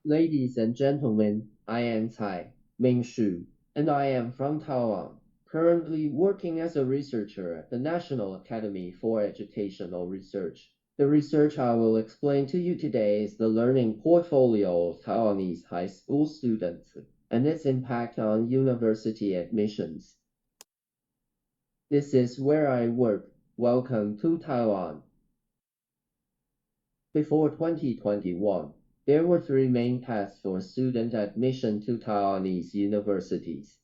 Ladies and gentlemen, I am Ming-Hsueh, and I am from Taiwan, currently working as a researcher at the National Academy for Educational Research. The research I will explain to you today is the learning portfolio of Taiwanese high school students and its impact on university admissions. This is where I work. Welcome to Taiwan. Before 2021, there were three main paths for student admission to Taiwanese universities.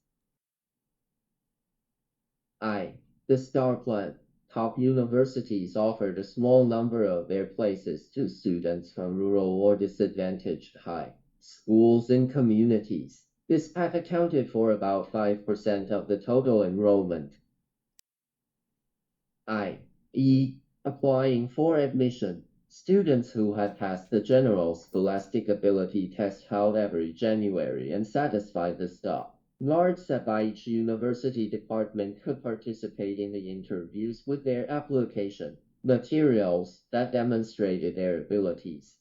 I. The STAR Plan. Top universities offered a small number of their places to students from rural or disadvantaged high schools and communities. This path accounted for about 5% of the total enrollment. I.e. Applying for admission. Students who had passed the General Scholastic Ability Test held every January and satisfied the STAR large set by each university department could participate in the interviews with their application materials that demonstrated their abilities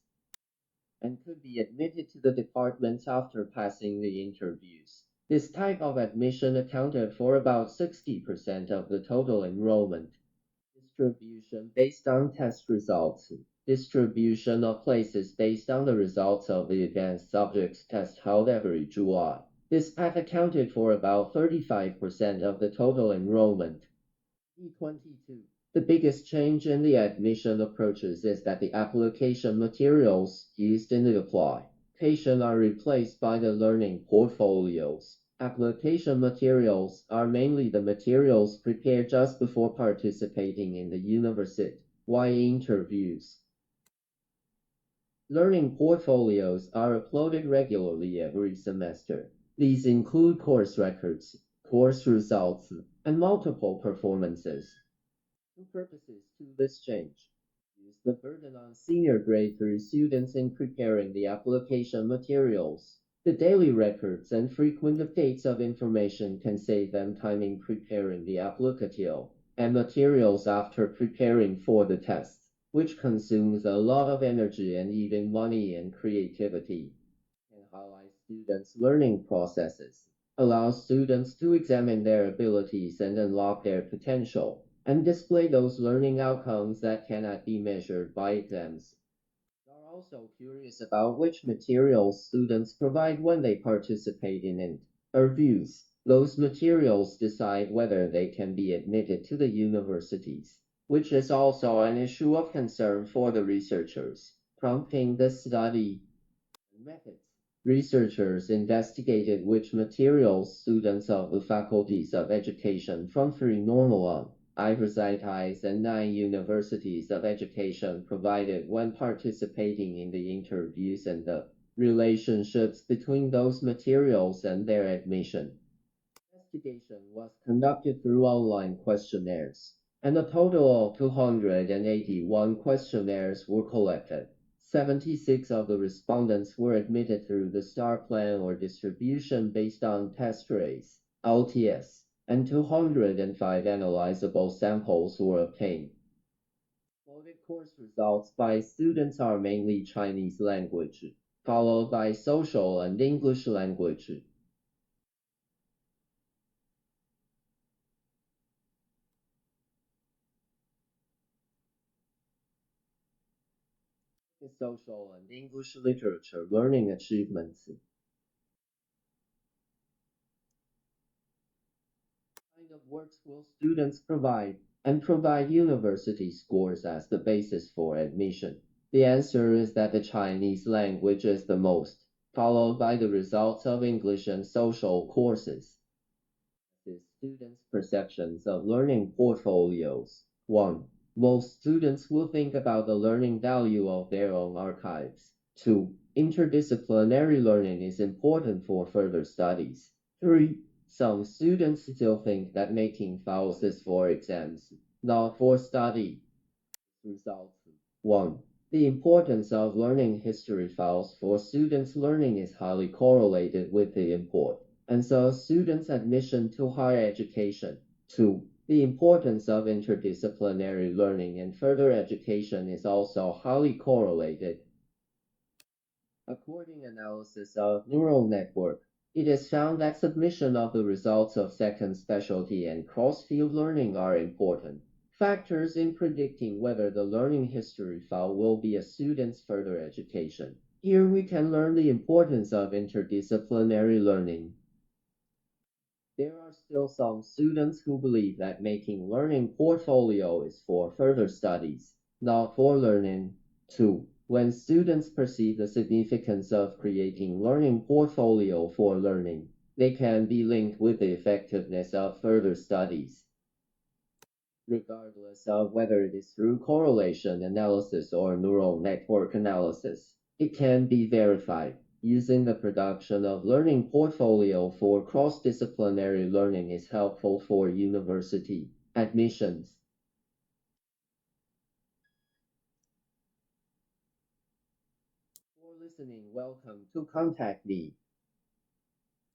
and could be admitted to the departments after passing the interviews. This type of admission accounted for about 60% of the total enrollment. Distribution based on test results. Distribution of places based on the results of the advanced subjects test held every July. This path accounted for about 35% of the total enrollment. E22. The biggest change in the admission approaches is that the application materials used in the application are replaced by the learning portfolios. Application materials are mainly the materials prepared just before participating in the university interviews. Learning portfolios are uploaded regularly every semester. These include course records, course results, and multiple performances. Two purposes to this change. Reduce the burden on senior grade 3 students in preparing the application materials. The daily records and frequent updates of information can save them time in preparing the application and materials after preparing for the test, which consumes a lot of energy and even money and creativity. Can highlight students' learning processes, allow students to examine their abilities and unlock their potential, and display those learning outcomes that cannot be measured by exams. We are also curious about which materials students provide when they participate in interviews. Those materials decide whether they can be admitted to the universities, which is also an issue of concern for the researchers. Prompting the study methods. Researchers investigated which materials students of the faculties of education from three normal universities and 9 universities of education provided when participating in the interviews and the relationships between those materials and their admission. Investigation was conducted through online questionnaires, and a total of 281 questionnaires were collected. 76 of the respondents were admitted through the STAR plan or distribution based on test rates, LTS, and 205 analyzable samples were obtained. Quoted course results by students are mainly Chinese language, followed by social and English language. Social and English literature learning achievements. What kind of works will students provide, and provide university scores as the basis for admission? The answer is that the Chinese language is the most, followed by the results of English and social courses. The students' perceptions of learning portfolios. 1. Most students will think about the learning value of their own archives. 2. Interdisciplinary learning is important for further studies. 3. Some students still think that making files is for exams, not for study. Results 1. The importance of learning history files for students' learning is highly correlated with the import, and so students' admission to higher education. 2. The importance of interdisciplinary learning and further education is also highly correlated. According analysis of neural network, it is found that submission of the results of second specialty and cross-field learning are important factors in predicting whether the learning history file will be a student's further education. Here we can learn the importance of interdisciplinary learning. There are still some students who believe that making learning portfolio is for further studies, not for learning. 2. When students perceive the significance of creating learning portfolio for learning, they can be linked with the effectiveness of further studies. Regardless of whether it is through correlation analysis or neural network analysis, it can be verified. Using the production of learning portfolio for cross-disciplinary learning is helpful for university admissions. For listening, welcome to Contact Me.